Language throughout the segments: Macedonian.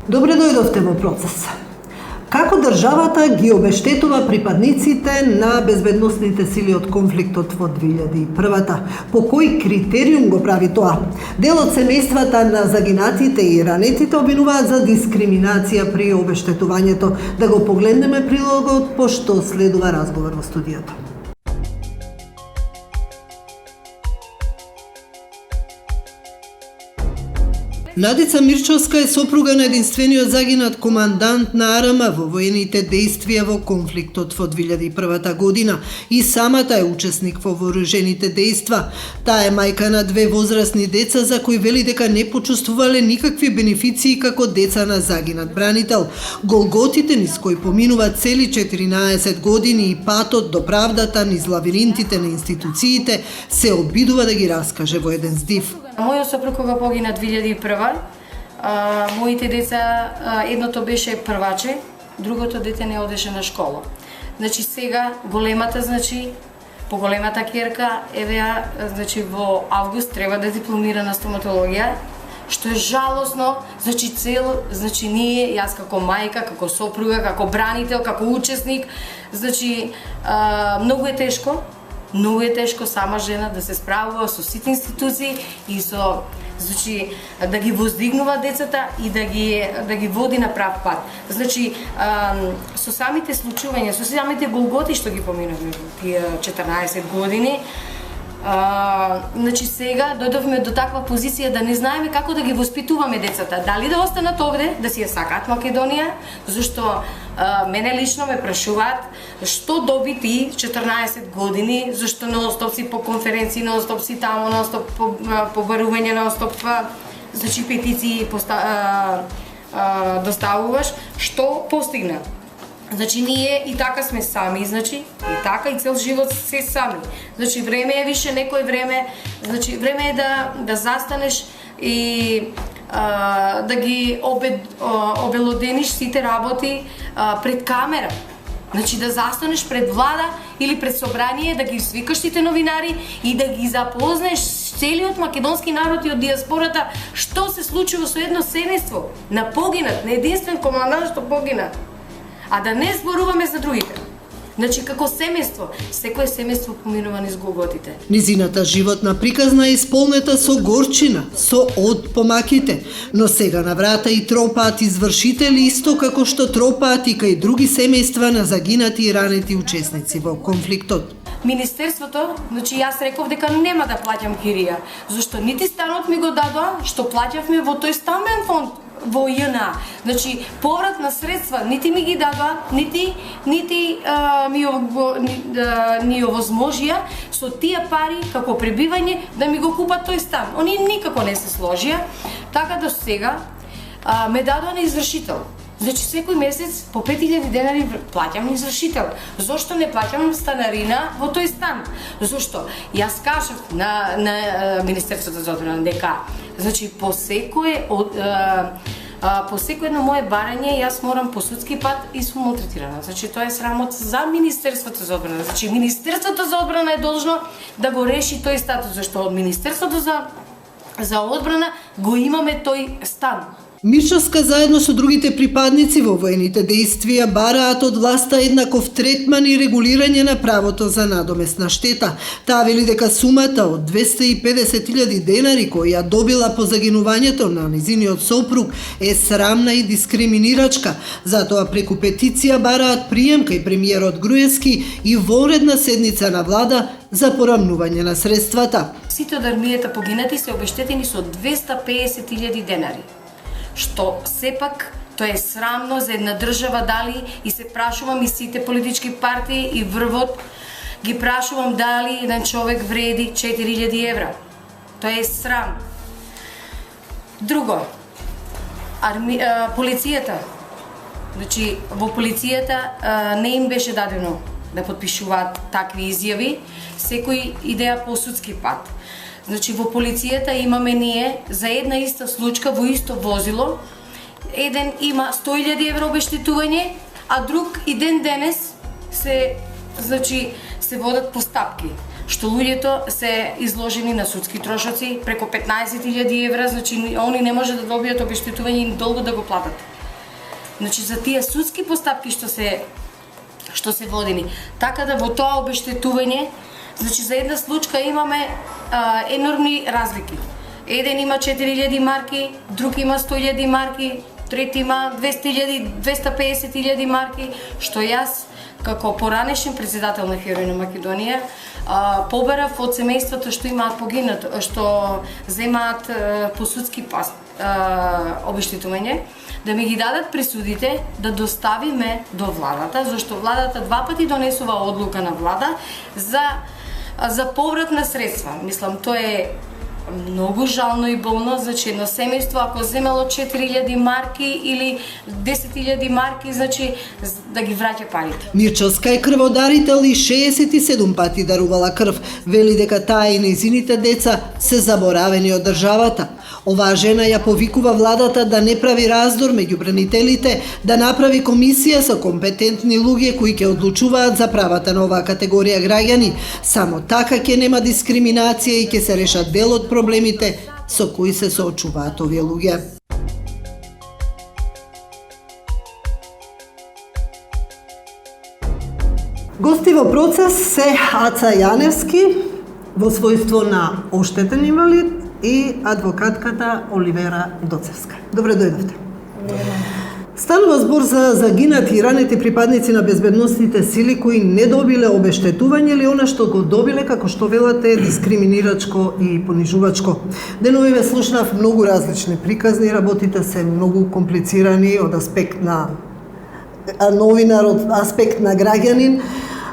Добре дојдовте во процес. Како државата ги обештетува припадниците на безбедносните сили од конфликтот во 2001-та? По кој критериум го прави тоа? Дел од семејствата на загинатите и ранетите обвинуваат за дискриминација при обештетувањето. Да го погледнеме прилогот, пошто следува разговор во студиото. Надица Мирчовска е сопруга на единствениот загинат командант на АРМ во воените дејствија во конфликтот во 2001 година и самата е учесник во вооружените дејства. Таа е мајка на 2 возрастни деца за кои вели дека не почувствувале никакви бенефиции како деца на загинат бранител. Голготите низ кои поминува цели 14 години и патот до правдата низ лавиринтите на институциите се обидува да ги раскаже во еден здив. Мојот сопруг кога погина 2001, моите деца, едното беше прваче, другото дете не одеше на школа. Значи сега големата, поголемата керка, во август треба да дипломира на стоматологија, што е жалосно, ние, јас како мајка, како сопруга, како бранител, како учесник, многу е тешко. Многу е тешко сама жена да се справува со сите институции и да ги воздигнува децата и да ги води на прав пат. Со самите случувања, со самите голготи што ги поминавме тие 14 години, сега дојдовме до таква позиција да не знаеме како да ги воспитуваме децата. Дали да останат овде, да си ја сакаат Македонија, зашто мене лично ме прашуваат што доби ти 14 години, зашто non-стоп си по конференции, non-стоп си таму, non-стоп по барување, non-стоп петиции доставуваш, што постигна? Ние и така сме сами, и така и цел живот се сами. Време е више, некој време, време е да застанеш и да ги обелодениш сите работи пред камера. Да застанеш пред влада или пред собрание, да ги свикаш сите новинари и да ги запознаеш целиот македонски народ и од диаспората што се случува со едно семејство на погинат, на единствен командант што погина. А да не зборуваме за другите. Како семејство, секое семејство поминува низ голготите. Низината животна приказна е исполнета со горчина, со од помаките, но сега на врата и тропаат извршители исто како што тропаат и кај други семејства на загинати и ранети учесници во конфликтот. Министерството, јас реков дека нема да плаќам кирија, зашто нити станот ми го дадоа, што плаќавме во тој стамбен фонд во ЈНА. Поврат на средства нити ми ги дадоа, нити ми овозможија со тие пари како пребивање да ми го купат тој стан. Они никако не се сложија, така да сега ме дадоа на извршител. Секој месец по 5000 денари плаќам извршител. Зошто не плаќам станарина во тој стан? Зошто? Јас кажав на Министерството за одбрана дека по секое едно мое барање јас морам по судски пат и сум малтретирана. Тоа е срамот за Министерството за одбрана. Министерството за одбрана е должно да го реши тој статус, зашто од Министерството за одбрана го имаме тој стан. Мирчовска заедно со другите припадници во воените дејствија бараат од власта еднаков третман и регулирање на правото за надомесна штета. Таа вели дека сумата од 250.000 денари која ја добила по загинувањето на низиниот сопруг е срамна и дискриминирачка. Затоа преку петиција бараат прием кај премиерот Груевски и вонредна седница на влада за порамнување на средствата. Сите од армијата погинати се обештетени со 250.000 денари. Што сепак тоа е срамно за една држава, дали и се прашувам и сите политички партии и врвот ги прашувам дали еден човек вреди 4.000 евра. Тоа е срам. Друго, полицијата. Во полицијата не им беше дадено да потпишуваат такви изјави, секој идеја по судски пат. Во полицијата имаме ние за една иста случка во исто возило, еден има 100.000 евро обештетување, а друг и ден денес се водат постапки, што луѓето се изложени на судски трошоци преку 15.000 евра, они не може да добијат обештетување и долго да го платат. Значи за тие судски постапки што се водени. Така да во тоа обештетување, значи за една случка имаме енормни разлики. Еден има 4000 марки, друг има 100.000 марки, трети има 250.000 марки, што јас како поранешен председател на Херои на Македонија поберав од семејствата што имаат погинат, што земаат по судски обештетување, да ми ги дадат пресудите, да доставиме до владата, зашто владата 2 пати донесува одлука на влада за поврат на средства. Мислам, тоа е многу жално и болно, значи едно семејство ако земело 4000 марки или 10.000 марки, значи да ги враќа парите. Мирчовска е крводарител и 67 пати дарувала крв. Вели дека таа и нејзините деца се заборавени од државата. Оваа жена ја повикува владата да не прави раздор меѓу бранителите, да направи комисија со компетентни луѓе кои ќе одлучуваат за правата на оваа категорија граѓани. Само така ќе нема дискриминација и ќе се решат дел од проблемите со кои се соочуваат овие луѓе. Гости во процес се Аца Јаневски во својство на оштетен инвалид и адвокатката Оливера Доцевска. Добре дојдовте. Станува збор за загинати и ранети припадници на безбедносните сили кои не добиле обештетување или она што го добиле, како што велате, дискриминирачко и понижувачко. Деновиве слушнав многу различни приказни, работите се многу комплицирани од аспект на новинар, од аспект на граѓанин.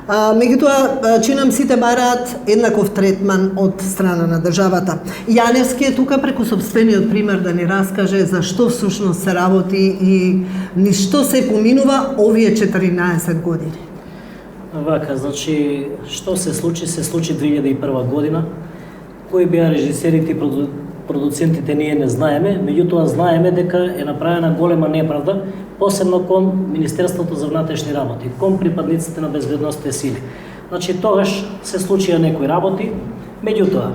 Меѓутоа, чинам сите бараат еднаков третман од страна на државата. Јаневски е тука преку собствениот пример да ни раскаже за што всушност се работи и ни што се поминува овие 14 години. Вака, значи, што се случи 2001 година. Кои беа режисерите и продуцентите ние не знаеме, меѓутоа знаеме дека е направена голема неправда, посебно кон Министерството за внатрешни работи, кон припадниците на безбедносните сили. Значи, тогаш се случија некои работи, меѓутоа,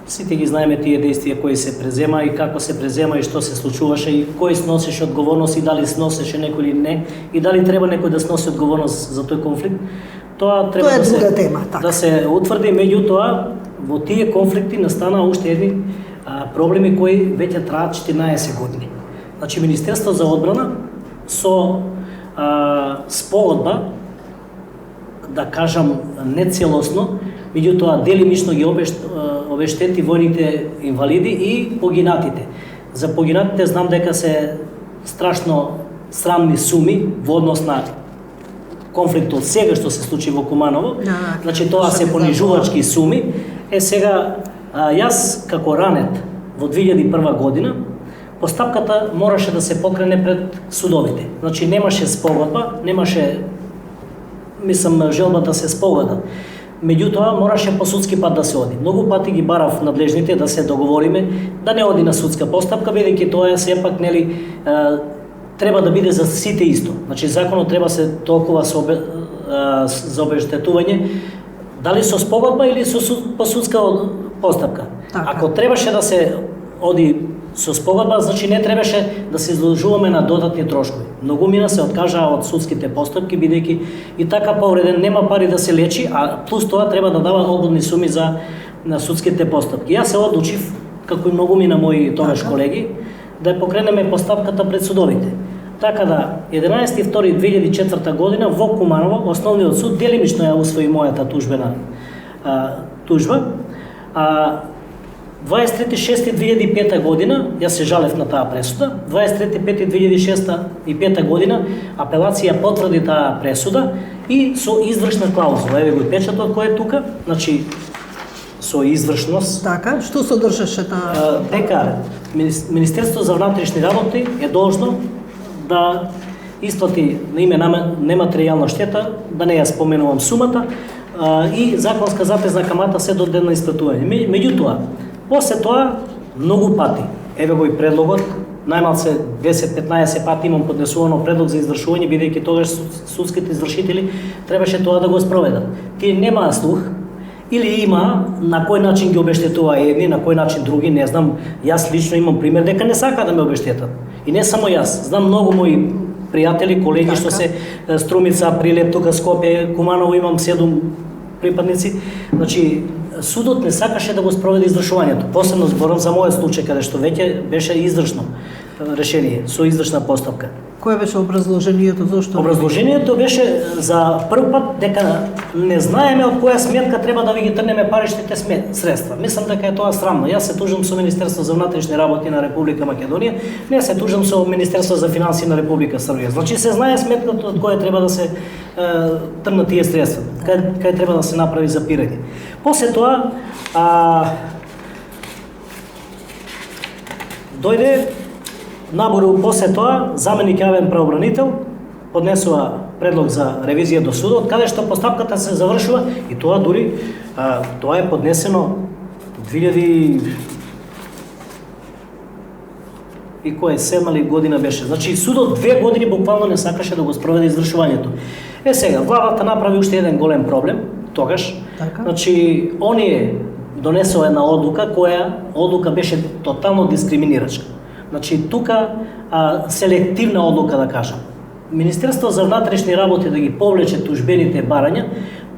сите ги знаеме тие действија кои се презема и како се презема и што се случуваше и кој сносеше одговорност и дали сносеше некој или не и дали треба некој да сноси одговорност за тој конфликт. Тоа треба да се утврди, меѓутоа во тие конфликти настана уште едни проблеми кои веќе траат 14 години. Значи, Министерство за одбрана со спогодба, да кажам нецелосно, меѓутоа делимично ги обештети војните инвалиди и погинатите. За погинатите знам дека се страшно срамни суми во однос на конфликтот сега што се случи во Куманово. Значи, тоа се понижувачки суми. Сега, јас како ранет во 2001 година, постапката мораше да се покрене пред судовите. Значи, немаше спогодба, немаше, желба да се спогода. Меѓутоа, мораше по судски пат да се оди. Многу пати ги барав надлежните да се договориме, да не оди на судска постапка, бидејќи тоа сепак, нели, треба да биде за сите исто. Значи, законот треба се толкова за обештетување, дали со спогодба или по судска постапка. Ако требаше да се оди со спогодба, значи не требаше да се изложуваме на додатни трошкови. Многумина се откажаа од судските постапки, бидејќи и така повреден нема пари да се лечи, а плюс тоа треба да дава огромни суми на судските постапки. Јас се одлучив, како и многумина мои тогаш колеги, да покренеме постапката пред судовите. Така да, 11.2.2004 година во Куманово, Основниот суд делимично ја усвои мојата тужба. 23.6.2005 година, јас се жалев на таа пресуда, 23.5.2005 година апелација потврди таа пресуда и со извршна клаузула. Еве го печатот кој е тука, значи со извршност. Така, што содржаше таа? Дека Министерството за внатрешни работи е должно да исплати на име нематеријална штета, да не ја споменувам сумата, и законска затезна камата се до ден на исплатување. Меѓутоа, после тоа, многу пати, еве го и предлогот, најмалце 10-15 пати имам поднесувано предлог за извршување, бидејќи тогаш судските извршители требаше тоа да го спроведат. Тие немаа слух, или има на кој начин ги обештетува едни, на кој начин други, не знам. Јас лично имам пример дека не сака да ме обештетат. И не само јас, знам многу мои пријатели, колеги што се Струмица, Прилеп, тука Скопје, Куманово имам 7 припадници. Значи, судот не сакаше да го спроведе издржувањето. Посебно зборам за мојот случај, каде што веќе беше издржно решение, со издржна постапка. Кое беше образложението, зошто? Образложението беше за прв пат дека не знаеме од која сметка треба да ви ги трнеме паричните средства. Мислам дека е тоа срамно. Јас се тужам со Министерство за внатрешни работи на Република Македонија, не се тужам со Министерство за финансии на Република Србија. Значи се знае сметката од која треба да се трнат тие средства, кај треба да се направи запирање. После тоа дојде набору, после тоа заменик јавен правобранител поднесува предлог за ревизија до судот, каде што постапката се завршува и тоа дури тоа е поднесено 2007 година беше. Значи судот 2 години буквално не сакаше да го спроведе извршувањето. Сега владата направи уште еден голем проблем тогаш. Така. Значи оние донесува една одлука која одлука беше тотално дискриминирачка. Значи тука селективна одлука да кажам. Министерство за внатрешни работи да ги повлече тужбените барања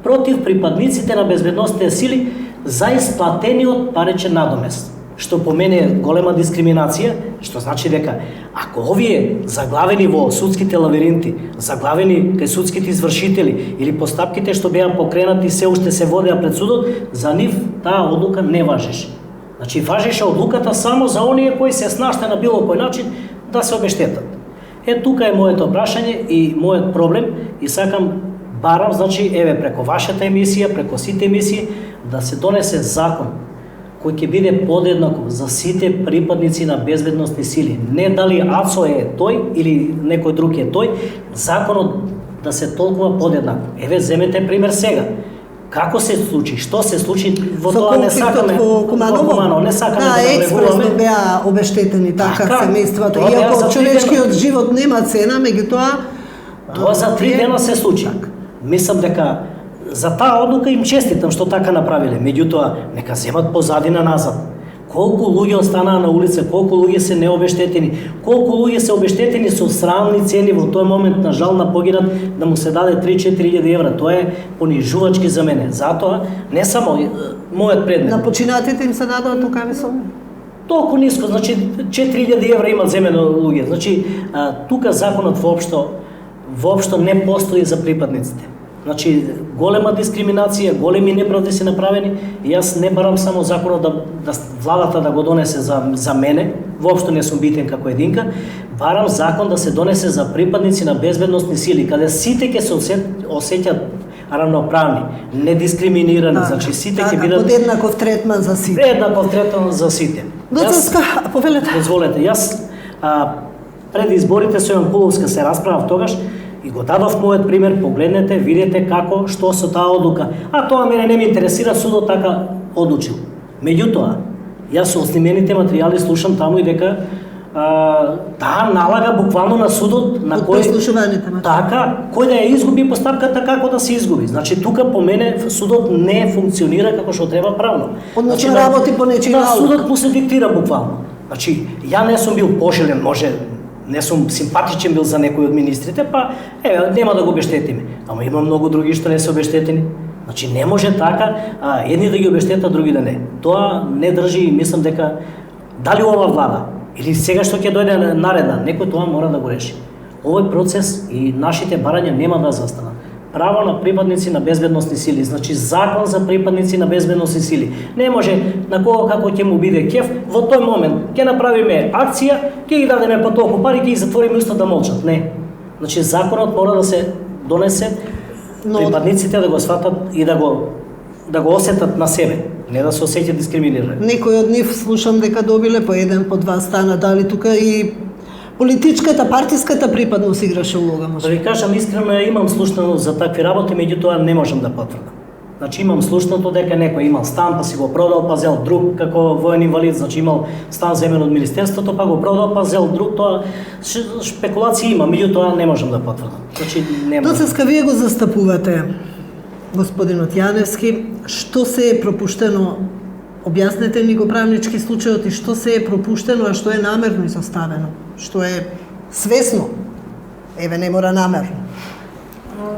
против припадниците на безбедносните сили за исплатениот паричен надомест. Што по мене е голема дискриминација, што значи дека ако овие заглавени во судските лавиринти, заглавени кај судските извршители или постапките што беа покренати се уште се водеа пред судот, за нив таа одлука не важеше. Значи важеше одлуката само за оние кои се снаште на било кој начин да се обештетат. Тука е моето прашање и мојот проблем и сакам барам, значи еве преко вашата емисија, преко сите емисии да се донесе закон кој ќе биде подеднаков за сите припадници на безбедносни сили. Не дали АЦО е тој или некој друг е тој, законот да се толкува подеднакво. Еве земете пример сега. Како се случи? Што се случи? Во тоа не сакаме во Куманово, не сакаме да експресно регулираме. беа обештетени така семејствата. Тоа беа Иако за 3 човечкиот живот нема цена, меѓутоа тоа за 3 дена се случи. Мислам дека за таа одлука им честитам што така направиле. Меѓутоа нека земат позадина назад. Колку луѓе останаа на улица, колку луѓе се необештетени, колку луѓе се обештетени со срамни цени во тој момент на жал на погинат да му се даде 3-4 евра. Тоа е понижувачки за мене. Затоа не само мојот предмет. на починатите им се дадоа тукави соми. Толку ниско, значи 4000 евра имат земено луѓе. Значи тука законот воопшто не постои за припадниците. Значи голема дискриминација, големи неправди се направени и јас не барам само законот да владата да го донесе за мене, воопшто не сум битен како единка, барам закон да се донесе за припадници на безбедносни сили, каде сите ќе се осеќат равноправни, недискриминирани, значи сите ќе бидат подеднаков третман за сите. еднаков третман за сите. Доцнска, повелете. Дозволете, јас пред изборите со Јован Куловска се расправав тогаш и го дадов мојот пример, погледнете, видете како, што со таа одлука. Тоа мене не ме интересира, судот така одлучил. Меѓутоа, јас со снимените материјали слушам таму и дека таа налага буквално на судот на кој така, кој да ја изгуби постапката како да се изгуби. Значи тука по мене судот не функционира како што треба правно. Значи работи по нечија налог. Судот му се диктира буквално. Значи ја не сум бил пожелен, може не сум симпатичен бил за некој од министрите, па нема да го обештетиме. Ама има многу други што не се обештетени. Значи не може така, едни да ги обештетат, други да не. Тоа не држи и мислам дека дали ова влада или сега што ќе дојде наредна, некој тоа мора да го реши. Овој процес и нашите барања нема да застанат. Право на припадници на безбедносни сили, значи закон за припадници на безбедносни сили. Не може на кого како ќе му биде кеф, во тој момент ќе направиме акција, ќе ги дадеме по толку пари, ќе ги затвориме уста да молчат. Не. Значи законот мора да се донесе, припадниците да го сватат и да го осетат на себе, не да се осеќат дискриминирани. Некои од нив слушам дека добиле по 1, по 2 стана, дали тука и политичката, партиската припадност играше улога, може? Да ви кажам искрено, имам слушнато за такви работи, меѓутоа не можам да потврдам. Значи имам слушнато дека некој имал стан, па си го продал, па зел друг како воен инвалид, значи имал стан земен од министерството, па го продал, па зел друг, тоа шпекулации има, меѓутоа не можам да потврдам. Значи нема. Доцнска, вие го застапувате, господинот Јаневски, што се е пропуштено? Објаснете ни го правнички случајот и што се е пропуштено, а што е намерно изоставено, што е свесно Еве не мора намерно.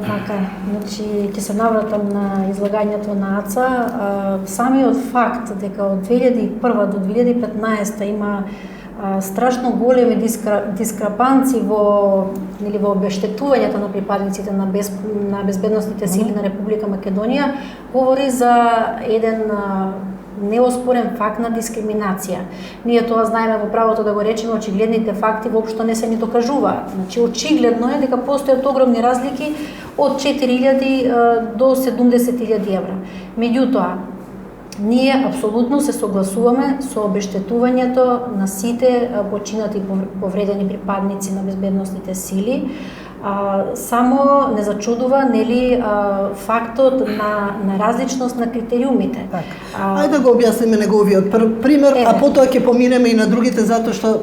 Вака, значи ќе се навратам на излагањето на Аца. Самиот факт дека од 2001 до 2015 има страшно големи дискрапанци во обештетувањето на припадниците на безбедносните сили на Република Македонија, говори за еден неоспорен факт на дискриминација. Ние тоа знаеме во правото да го речеме, очигледните факти воопшто не се ни докажуваат. Значи очигледно е дека постојат огромни разлики од 4.000 до 70.000 евра. Меѓутоа, ние апсолутно се согласуваме со обештетувањето на сите починати и повредени припадници на безбедносните сили. Само не зачудува фактот на различност на критериумите. Ајде да го објасниме неговиот пример, а потоа ќе поминеме и на другите, затоа што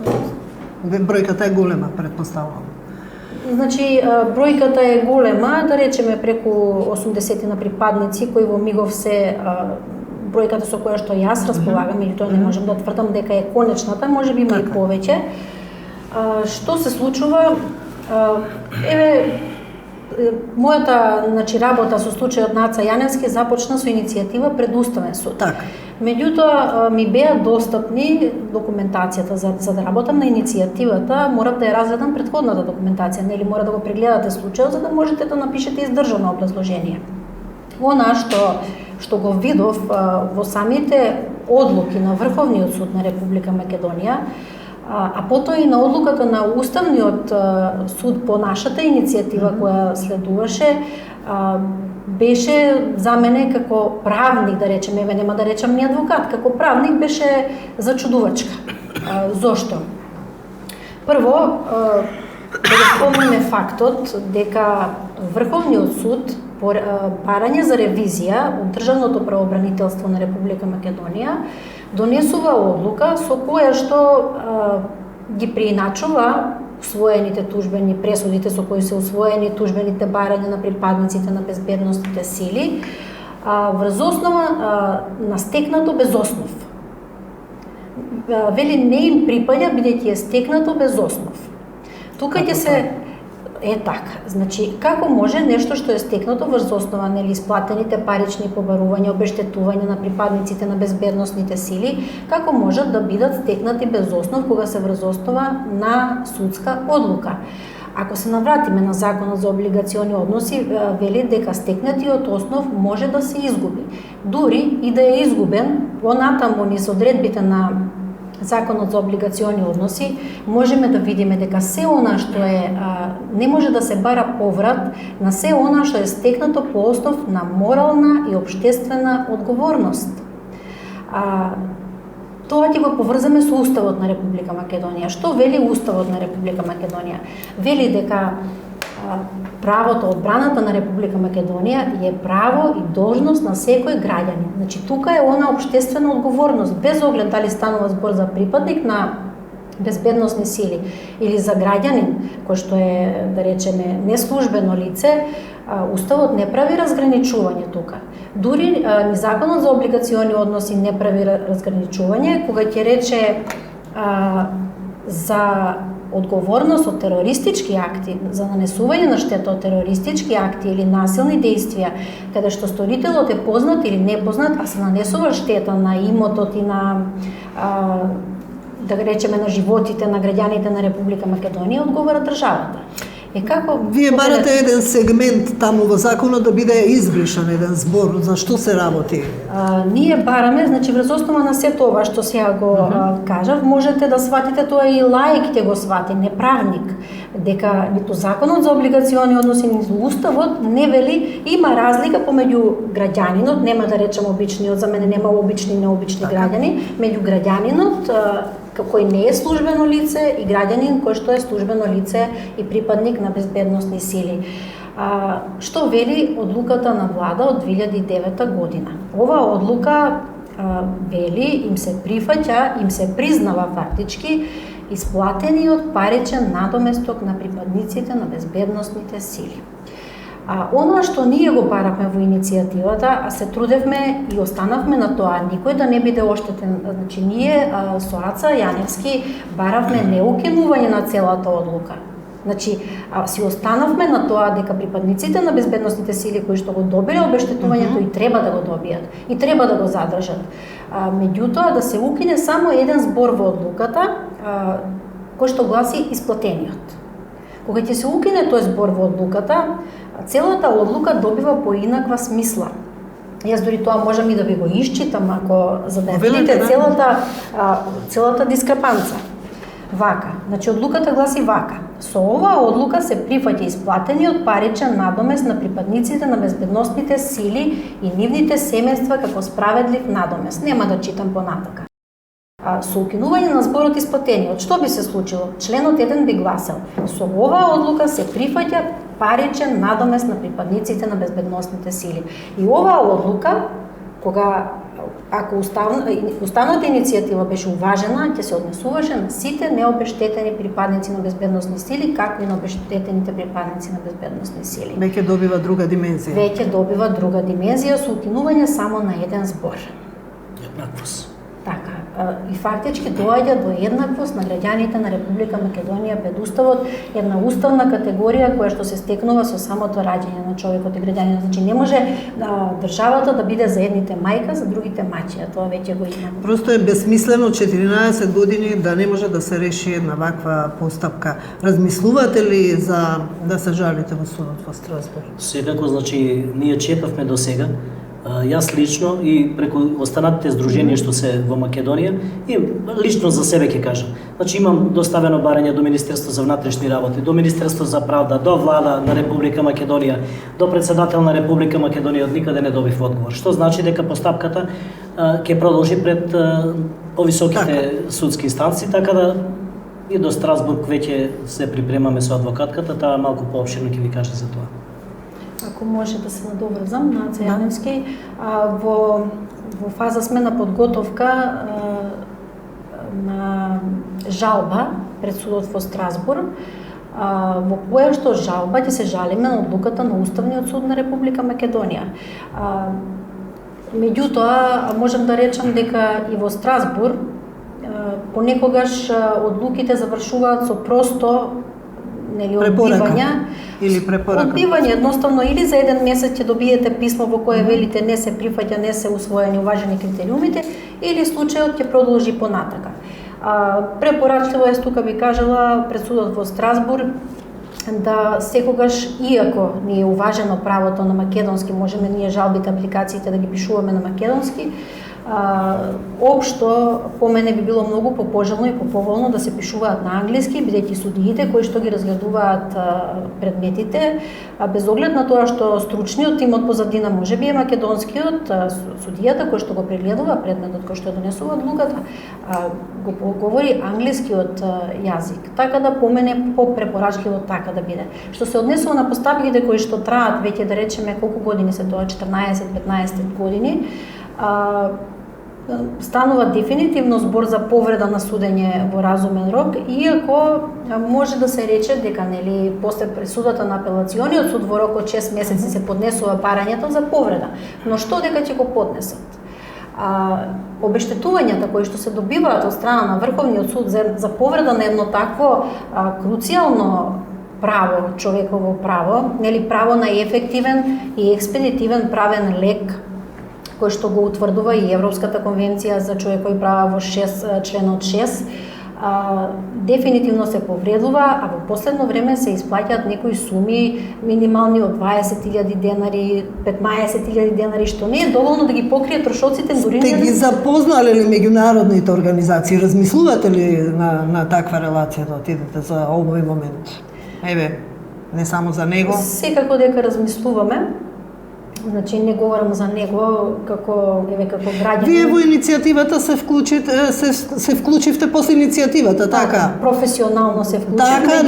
бројката е голема, претпоставувам. Значи, бројката е голема, да речеме преку 80 на припадници, кои во мигов се бројката со која што јас располагам, или тоа не можам да тврдам дека е конечната, може би има и повеќе. Што се случува? Мојата работа со случајот на Аца Јаневски започна со иницијатива пред Уставен суд. Меѓутоа ми беа достапни документацијата за да работам на иницијативата, морав да ја разгледам претходната документација, нели мора да го прегледате случајот за да можете да напишете издржано образложение. Она што го видов во самите одлуки на Врховниот суд на Република Македонија, а потоа и на одлуката на Уставниот суд по нашата иницијатива која следуваше, беше за мене како правник, да речеме, еве нема да речам ни адвокат, како правник беше зачудувачка. Зошто? Прво, да го спомнеме фактот дека Врховниот суд по барање за ревизија од Државното правобранителство на Република Македонија донесува одлука со која што ги преиначува усвоените тужбени пресудите со кои се усвоени тужбените барања на припадниците на безбедносните сили врз основа на стекнато без основ. Вели не им припаѓа бидејќи е стекнато без основ. Тука ќе се така. Значи, како може нешто што е стекнато врз основа на исплатените парични побарувања, обештетувања на припадниците на безбедносните сили, како можат да бидат стекнати без основ кога се врз основа на судска одлука? Ако се навратиме на Законот за облигациони односи, вели дека стекнатиот основ може да се изгуби. Дури и да е изгубен, понатаму низ одредбите на Законот за облигациони односи, можеме да видиме дека се она што не може да се бара поврат на се она што е стекнато по основ на морална и општествена одговорност. Тоа ќе го поврзаме со Уставот на Република Македонија. Што вели Уставот на Република Македонија? Вели дека правото, одбраната на Република Македонија е право и должност на секој граѓанин. Значи, тука е она општествена одговорност, без оглед дали станува збор за припадник на безбедносни сили или за граѓанин, кој што е, да речеме, неслужбено лице, Уставот не прави разграничување тука. Дури ни Законот за облигациони односи не прави разграничување, кога ќе рече за одговорност од терористички акти, за нанесување на штета од терористички акти или насилни дејствија, каде што сторителот е познат или непознат, а се нанесува штета на имотот и на да речеме на животите на граѓаните на Република Македонија, одговара државата. Вие барате еден сегмент таму во законот да биде избришан еден збор, за што се работи? Ние бараме, значи врз основа на сето ова што сега го кажав, можете да сватите тоа и лаик ќе го свати, не правник, дека ниту Законот за облигациони односи, ниту Уставот не вели има разлика помеѓу граѓанинот, нема да речем обичниот, за мене нема обични и необични граѓани, меѓу граѓанинот кој не е службено лице и граѓанин кој што е службено лице и припадник на безбедносни сили. Што вели одлуката на влада од 2009 година? Ова одлука вели, им се прифаќа, им се признава фактички исплатениот паричен надоместок на припадниците на безбедносните сили. Оно што ние го баравме во иницијативата, а се трудевме и останавме на тоа, никој да не биде оштетен. Значи, ние со Аца Јаневски баравме неукинување на целата одлука. Значи, си останавме на тоа дека припадниците на безбедносните сили кои што го добиле обештетувањето и треба да го добијат, и треба да го задржат. Меѓутоа, да се укине само еден збор во одлуката, кој што гласи исплатениот. Кога ќе се укине тој збор во одлуката, целата одлука добива поинаква смисла. Јас дори тоа можам и да ви го исчитам, ако за да видите целата дискрепанца. Вака, значи одлуката гласи вака. Со оваа одлука се прифаќа исплатениот паричен надомест на припадниците на безбедносните сили и нивните семејства како справедлив надомест. Нема да читам понатака. Со укинување на зборот исплатениот, што би се случило? Членот 1 би гласел: со оваа одлука се прифаќа паричен надомест на припадниците на безбедносните сили. И оваа одлука, кога ако уставната иницијатива беше уважена, ќе се однесуваше на сите необештетени припадници на безбедносни сили, како и на обештетените припадници на безбедносни сили. Веќе добива друга димензија. Веќе добива друга димензија со укинување само на еден збор. Еднаквост. Така, и фактички доаѓа до еднаквост на граѓаните на Република Македонија пред уставот, една уставна категорија која што се стекнува со самото раѓање на човекот и граѓанинот. Значи не може државата да биде за едните мајка, за другите маќи, тоа веќе го имаме. Просто е безсмислено 14 години да не може да се реши една ваква постапка. Размислувате ли за да се жалите во судот во Страсбург? Секако, значи, ние чекавме до сега. Јас лично и преку останатите здруженија што се во Македонија и лично за себе ќе кажам. Значи имам доставено барање до Министерство за внатрешни работи, до Министерство за правда, до влада на Република Македонија, до председател на Република Македонија, од никаде не добив одговор. Што значи дека постапката ќе продолжи пред повисоките судски инстанции, така да и до Страсбург веќе се припремаме со адвокатката, таа малку поопширно ќе ви каже за тоа. Ако може да се надоврзам на Јаневски, во фаза сме на подготовка на жалба пред судот во Страсбург, во која што жалба ќе се жалиме на одлуката на Уставниот суд на Република Македонија. Меѓутоа, можам да речам дека и во Страсбург понекогаш одлуките завршуваат со просто одбивања или препорака. Одбивање едноставно, или за еден месец ќе добиете писмо во кое велите не се прифаќа, не се усвоени уважени критериумите, или случајот ќе продолжи понатака. Препорачливо е, тука би кажала, пред судот во Страсбург да секогаш, иако ни е уважено правото на македонски, можеме ние жалбите, апликациите да ги пишуваме на македонски, општо по мене би било многу попожелно и поповолно да се пишуваат на англиски, бидејќи судиите кои што ги разгледуваат предметите, без оглед на тоа што стручниот тимот позадина можеби е македонскиот, судијата кој што го прегледува предметот кој што донесува одлуката, го говори англискиот јазик. Така да по мене попрепорачливо така да биде. Што се однесува на постапките кои што траат веќе, да речеме, колку години се тоа, 14-15 години, станува дефинитивно збор за повреда на судење во разумен рок, иако може да се рече дека после пресудата на апелациониот суд во рок од 6 месеци се поднесува барањето за повреда. Но што дека ќе го поднесат? Обештетувањата кои што се добиваат од страна на Врховниот суд за повреда на едно такво круцијално право, човеково право, право на ефективен и експедитивен правен лек, кој што го утврдува и Европската конвенција за човекови права во членот 6, дефинитивно се повредува, а во последно време се исплаќаат некои суми минимални од 20.000 денари, 15.000 денари, што не е доволно да ги покрие трошоците. Сте ги запознали ли меѓународните организации? Размислувате ли на таква релација да отидете за овој момент? Еве, не само за него. Секако дека размислуваме. Значи не говорам за него како граѓанин. Вие во иницијативата се вклучивте после иницијативата, така? Професионално се вклучивме. Така,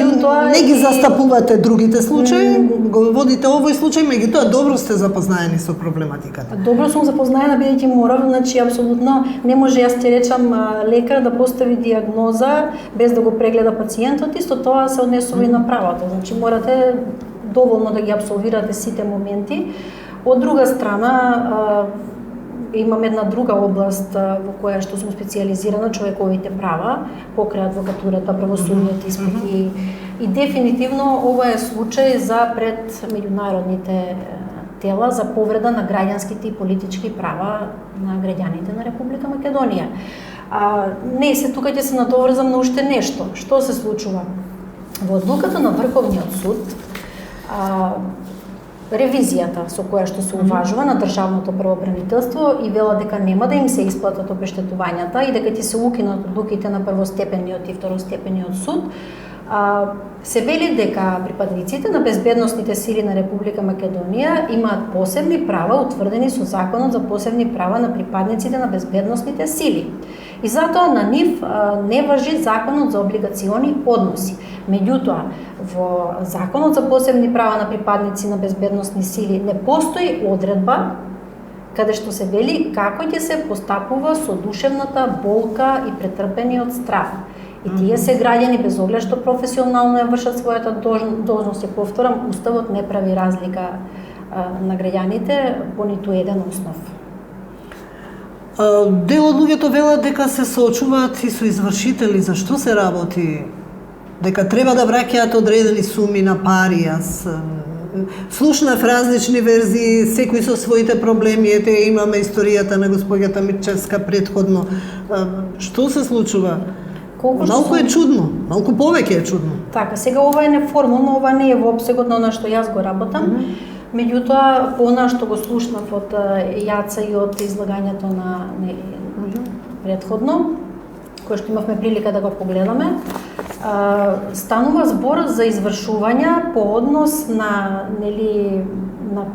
не ги застапувате другите случаи, го водите овој случај, меѓутоа добро сте запознаени со проблематиката. Добро сум запознаена, бидејќи морам, значи апсолутно не може, јас ти речам, лекар да постави диагноза без да го прегледа пациентот, исто тоа се однесува и на правото. Значи морате доволно да ги апсолвирате сите моменти. Од друга страна, имам една друга област во која што сум специјализирана, човековите права, покрај адвокатурата, правосудниот испит и И дефинитивно ова е случај за пред меѓународните тела за повреда на граѓанските и политички права на граѓаните на Република Македонија. Не се тука ќе се надоврзам на уште нешто. Што се случува? Во одлуката на Врховниот суд, ревизијата со која што се уважува на државното правобранителство и вела дека нема да им се исплатат обештетувањата и дека ќе се укинат одлуките на првостепениот и второстепениот суд, се вели дека припадниците на безбедносните сили на Република Македонија имаат посебни права утврдени со Законот за посебни права на припадниците на безбедносните сили. И затоа на нив не важи Законот за облигациони односи. Меѓутоа, во Законот за посебни права на припадници на безбедносни сили не постои одредба каде што се вели како ќе се постапува со душевната болка и претрпениот страв. И тие се граѓани без оглед што професионално ја вршат својата должност, ја повторам, Уставот не прави разлика на граѓаните по ниту еден основ. Дел од луѓето велат дека се соочуваат и со извршители. Зашто се работи? Дека треба да враќаат одредени суми на пари. Јас слушнав различни верзии, секој со своите проблеми. Ете, имаме историјата на госпоѓата Мирчевска претходно. Што се случува? Малку е чудно, малку повеќе е чудно. Така, сега ова е неформално, ова не е во опсегот на она што јас го работам. Меѓутоа, по она што го слушнав од Јаца и од излагањето на претходно, кое што имавме прилика да го погледаме, станува збор за извршувања по однос на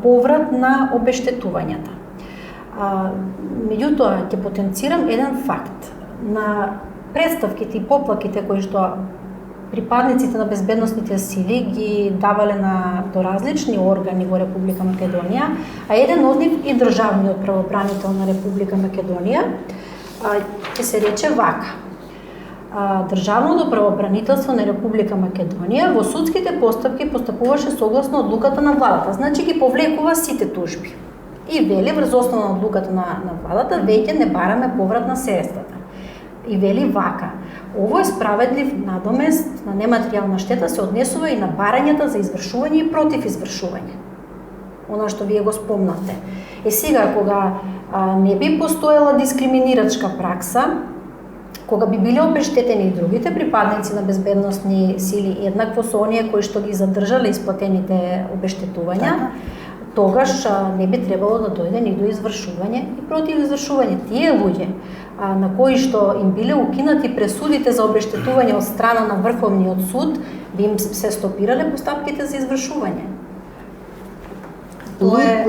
поврат на обештетувањата. Меѓутоа, ќе потенцирам еден факт. На представките и поплаките кои што припадниците на безбедносните сили ги давале до различни органи во Република Македонија, а еден од нив и државниот правобранител на Република Македонија, ќе се рече вака. Државното правобранителство на Република Македонија во судските постапки постапуваше согласно одлуката на владата, значи ги повлекува сите тужби. И вели врз основа на одлуката на владата веќе не бараме поврат на средствата. И вели вака: овој справедлив надомест на нематеријална штета се однесува и на барањата за извршување и против извршување. Она што вие го спомнате. Сега, кога не би постоела дискриминирачка пракса, кога би биле обештетени и другите припадници на безбедносни сили еднакво со оние кои што ги задржале исплатените обештетувања, тогаш не би требало да дојде ни до извршување и против извршување. Тие луѓе на кои што им биле укинати пресудите за обештетување од страна на Врховниот суд, би им се стопирале постапките за извршување.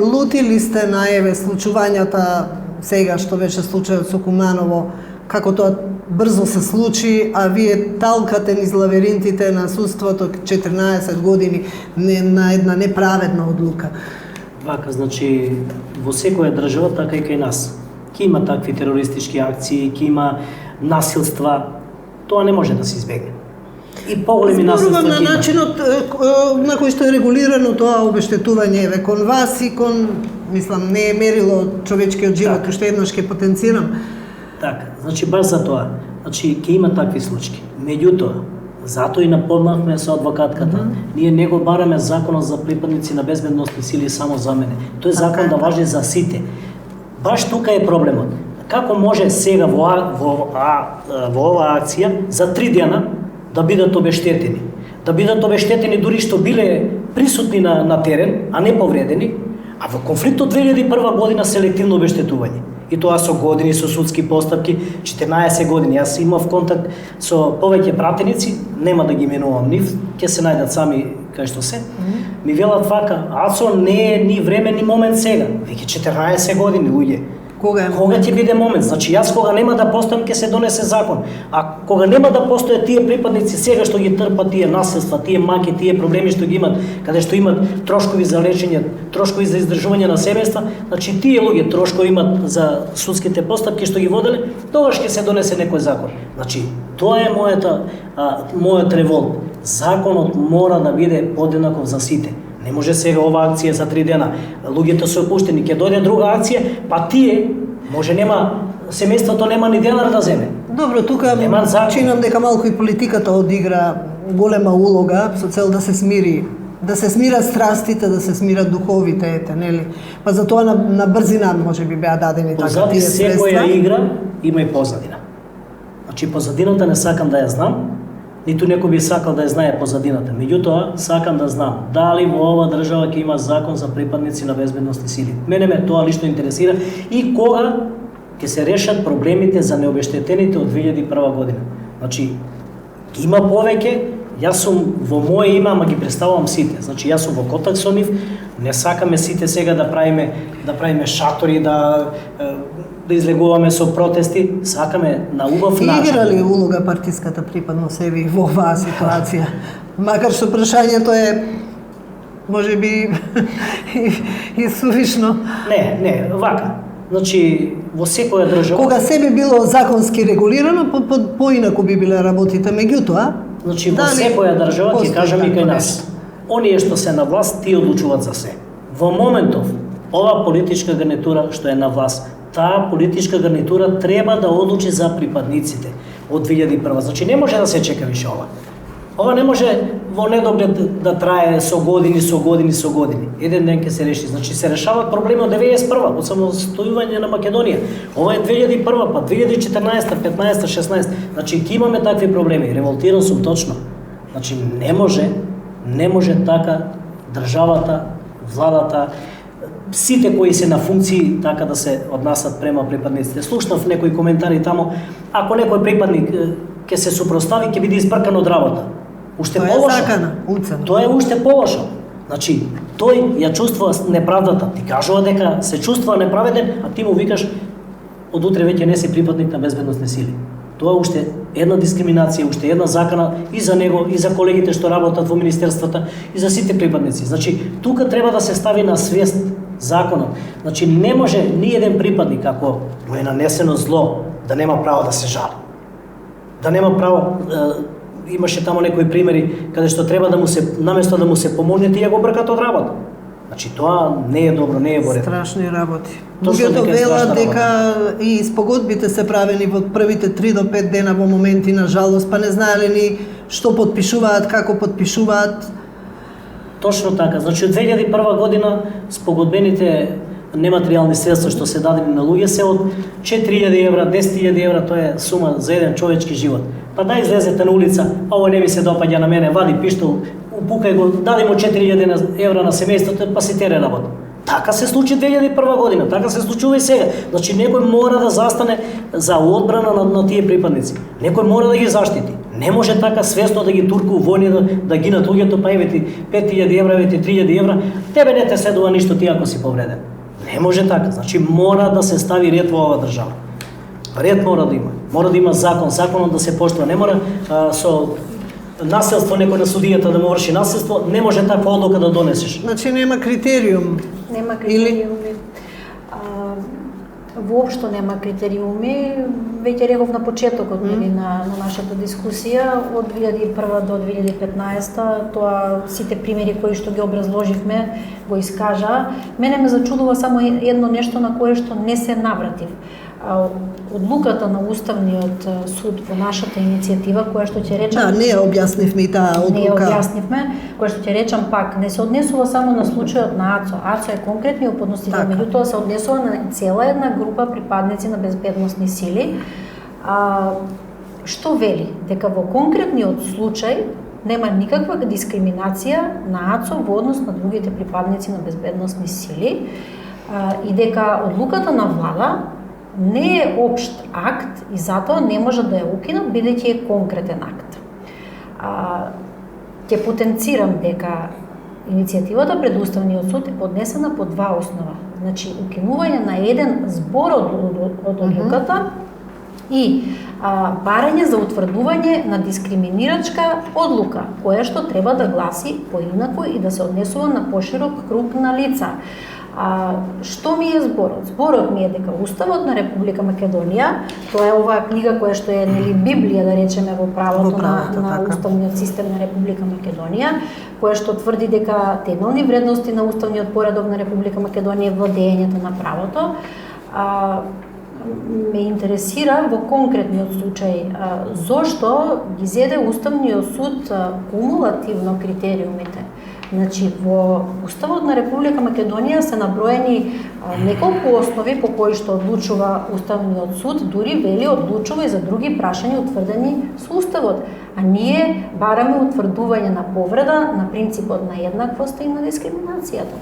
Лутили сте наеве случувањата сега што беше случајот со Куманово, како тоа брзо се случи, а вие талкате низ лавиринтите на судството 14 години на една неправедна одлука. Вака, значи, во секоја држава, така и кај нас, ќе има такви терористички акции, ќе има насилства, тоа не може да се избегне. И поголеми насилства ќе има. Зборувам на начинот на кој што е регулирано тоа обештетување кон вас и кон, мислам, не е мерило човечкиот живот, уште еднаш ќе потенцирам. Така, значи баш за тоа, значи ќе има такви случаи. Меѓутоа, затоа и напомнавме со адвокатката, ние не го бараме законот за припадници на безбедносни сили само за мене. Тој закон да важи за сите. Баш тука е проблемот. Како може сега во оваа акција за 3 дена да бидат обештетени? Да бидат обештетени дури што биле присутни на терен, а не повредени, а во конфликтот 2001 година селективно обештетување. И тоа со години, со судски постапки, 14 години. Јас имав контакт со повеќе пратеници, нема да ги именувам нив, ќе се најдат сами кај што се. Ми велат вака: Ацо, не е ни време ни момент сега. Веќе 14 години, луѓе. Кога ќе биде момент? Значи, јас кога нема да постојам, ќе се донесе закон. А кога нема да постојат тие припадници сега што ги трпат тие насилства, тие маки, тие проблеми што ги имат, каде што имат трошкови за лечење, трошкови за издржување на семејства, значи тие луѓе трошкови имат за судските постапки што ги воделе, тогаш ќе се донесе некој закон. Значи, тоа е мојот револт. Законот мора да биде подеднаков за сите. Не може сега ова акција за 3 дена, луѓето се опуштени, ќе дојде друга акција, па тие може нема семејството нема ни денар да земе. Добро, тука Нема закон. чинам дека малку и политиката одигра голема улога со цел да се смират страстите, да се смират духовите, ете, нели? Па за тоа на брзина можеби беа дадени така Позади тие средства. секоја игра има и позадина. Значи позадината не сакам да ја знам, ниту некој би сакал да ја знае позадината. Меѓутоа, сакам да знам дали во ова држава ќе има закон за припадници на безбедностни сили. Мене ме тоа лично интересира и кога ќе се решат проблемите за необештетените од 2001 година. Значи, има повеќе, јас сум во моje име, ама ги представувам сите. Значи, јас сум во контакт со нив, не сакаме сите сега да правиме шатори, да излегуваме со протести, сакаме на убав начин. Игра ли улога партиската припадност еви во оваа ситуација? Макар што прашањето е можеби и сувишно. Не, вака. Значи, во секоја држава... Кога се би било законски регулирано, поинаку би биле работите. Меѓутоа, Значи, во дали секоја држава, ќе постои кажам и такво кај нешто? нас, оние што се на власт, тие одлучуваат за се. Во моментов, ова политичка гарнитура што е на власт, таа политичка гарнитура треба да одлучи за припадниците од 2001. Значи, не може да се чека више ова. Ова не може во недоглед да трае со години. Еден ден ќе се реши. Значи, се решават проблеми од 91-а, од самостојување на Македонија. Ова е 2001, па 2014, 15, 16. Значи, ќе имаме такви проблеми. Револтиран сум точно. Значи, не може така државата, владата, сите кои се на функции така да се однасат према припадниците. Слушнав некои коментари тамо, ако некој припадник ќе се супростави, ќе биде избркан од работа. Уште Тоа е полошо. закана, уцена. Тоа е уште полошо. Значи, тој ја чувствува неправдата. Ти кажува дека се чувствува неправеден, а ти му викаш од утре веќе не си припадник на безбедностни сили. Тоа уште една дискриминација, уште една закана и за него, и за колегите што работат во министерствата, и за сите припадници. Значи, тука треба да се стави на свест законот. Значи, не може ни еден припадник, ако му е нанесено зло, да нема право да се жали. Да нема право, имаше тамо некои примери каде што треба да му се, наместо да му се помогне, тие го бркат од работа. Значи, тоа не е добро, не е во ред. Страшни работи. Точно Луѓето дека е велат страшна дека и спогодбите се правени во првите 3 до 5 дена во моменти на жалост, па не знаеле ни што потпишуваат, како потпишуваат. Точно така. Значи, од 2001 година спогодбените нематеријални средства што се дадени на луѓе се од 4.000 евра, 10.000 евра, тоа е сума за еден човечки живот. Па да излезете на улица, ово не ми се допаѓа на мене, вади пиштол, упукај го, дади му 4.000 евра на семејството, па си тере работа. Така се случи 2001 година, така се случува и сега. Значи, некој мора да застане за одбрана на тие припадници. Некој мора да ги заштити. Не може така свесно да ги турку војни да гинат луѓето, па еве ти 5.000 евра, еве ти 3.000 евра, тебе не те следува ништо ти ако си повреден. Не може така. Значи, мора да се стави ред во ова држава. Ред мора да има. Мора да има закон, законот да се поштува. Не мора со насилство некој на судијата да му врши насилство, не може таква одлука да донесеш. Значи нема критериум. Нема критериуми. Воопшто нема критериуми. Веќе реков на почетокот на нашата дискусија од 2001 до 2015, тоа сите примери кои што ги образложивме го искажа. Мене ме зачудува само едно нешто на кое што не се навратив. Одлуката на Уставниот суд по нашата иницијатива, која што ќе речам... Да, не ја објаснивме и таа одлука. Не ја објаснивме, која што ќе речам пак, не се однесува само на случајот на АЦО. АЦО е конкретниот подносител, Така. меѓутоа се однесува на цела една група припадници на безбедностни сили. Што вели? Дека во конкретниот случај нема никаква дискриминација на АЦО во однос на другите припадници на безбедностни сили и дека одлуката на влада не е општ акт и затоа не може да ја укинат бидејќи е конкретен акт. Ќе потенцирам дека иницијативата пред Уставниот суд е поднесена по два основа. Значи, укинување на еден збор од одлуката и барање за утврдување на дискриминирачка одлука, која што треба да гласи поинаку и да се однесува на поширок круг на лица. Што ми е зборот? Зборот ми е дека Уставот на Република Македонија, тоа е оваа книга која што е нели Библија да речеме во правото на така. Уставниот систем на Република Македонија, која што тврди дека темелни вредности на Уставниот поредок на Република Македонија е владењето на правото. ме интересира во конкретниот случај зошто ги зеде Уставниот суд кумулативно критериумите. Значи, во Уставот на Република Македонија се наброени неколку основи по кои што одлучува Уставниот суд, дури вели одлучува и за други прашања утврдени со Уставот. А ние бараме утврдување на повреда на принципот на еднаквост и на дискриминацијата.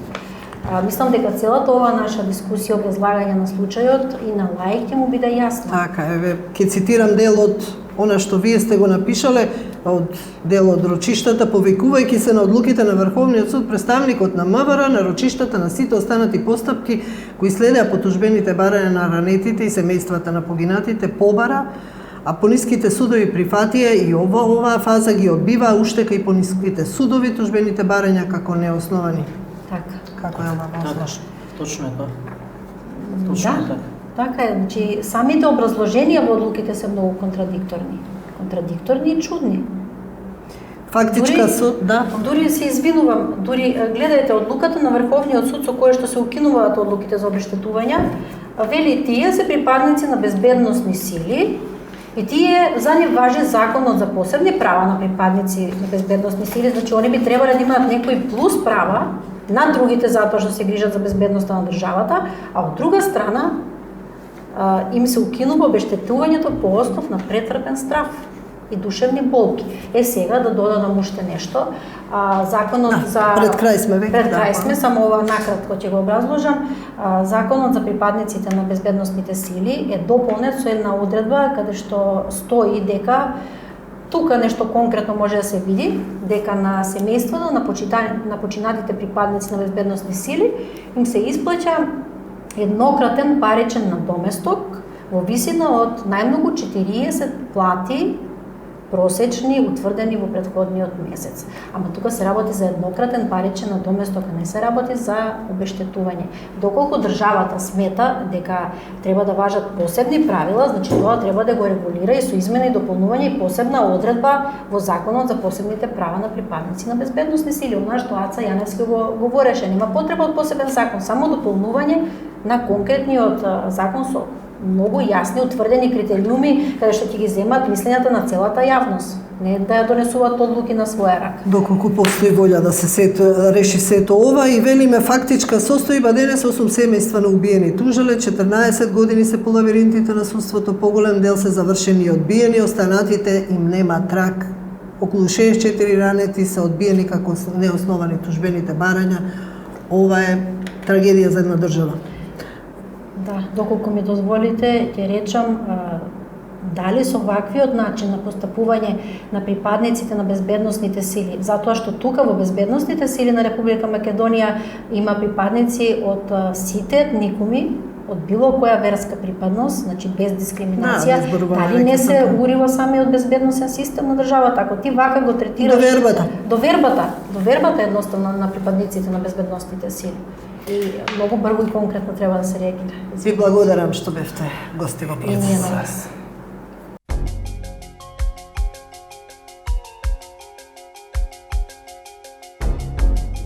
Мислам дека целата ова наша дискусија, образлагање на случајот и на лаик ќе му биде јасно. Така, еве, ќе цитирам дел од она што вие сте го напишале, од дел од рочиштата, повикувајќи се на одлуките на Врховниот суд, представникот на МВР на рочиштата на сите останати постапки кои следеа по тужбените барања на ранетите и семејствата на погинатите побара, а пониските судови прифатија и оваа фаза ги одбива, уште кај пониските судови тужбените барања како неосновани. Така. Како е ова Така, возможно? точно е тоа. Точно е така. Така е, значи самите образложенија во одлуките се многу контрадикторни. Контрадикторни и чудни. Фактичка суд, да. Дури се извинувам, дури гледајте одлуката на Врховниот суд со која што се укинуваат одлуките за обештетувања, вели тие се припадници на безбедносни сили и тие за нив важи законот за посебни права на припадници на безбедносни сили, значи они би требале да имаат некои плюс права на другите затоа што се грижат за безбедноста на државата, а од друга страна им се укинува обештетувањето по основ на претрпен страф и душевни болки. Сега да додадам уште нешто. Законот за пред крај сме веќе. Пред крај сме, само ова накратко ќе го образложам. Законот за припадниците на безбедносните сили е дополнет со една одредба каде што стои дека тука нешто конкретно може да се види, дека на семејството на починатите припадници на безбедносни сили им се исплаќа еднократен паричен надоместок во висина од најмногу 40 плати просечни утврдени во претходниот месец. Ама тука се работи за еднократен паричен надоместок, а не се работи за обештетување. Доколку државата смета дека треба да важат посебни правила, значи тоа треба да го регулира и со измена и дополнување и посебна одредба во законот за посебните права на припадници на безбедносни сили. Она што Аца Јаневски го говореше, нема потреба од посебен закон, само дополнување на конкретниот закон со многу јасни утврдени критериуми каде што ќе ги земат мислењата на целата јавност, не да ја донесуваат одлуки на своја рака. Доколку постои волја да се реши сето ова и велиме фактичка состојба денес 8 семејства на убиени тужиле, 14 години се по лавиринтите на судството, поголем дел се завршени и одбиени, останатите им нема трак. Околу 64 ранети се одбиени како неосновани тужбените барања. Ова е трагедија за една држава. Да, доколку ми дозволите, ќе речам дали со ваквиот начин на постапување на припадниците на безбедносните сили, затоа што тука во безбедносните сили на Република Македонија има припадници од сите етникуми, од било која верска припадност, значи без дискриминација, дали не се урива самиот безбедносен систем на државата, ако ти вака го третираш довербата едноставно на припадниците на безбедносните сили. И многу брзо и конкретно треба да се реагира. Ви благодарам што бевте гости во процесот. И ние на вас.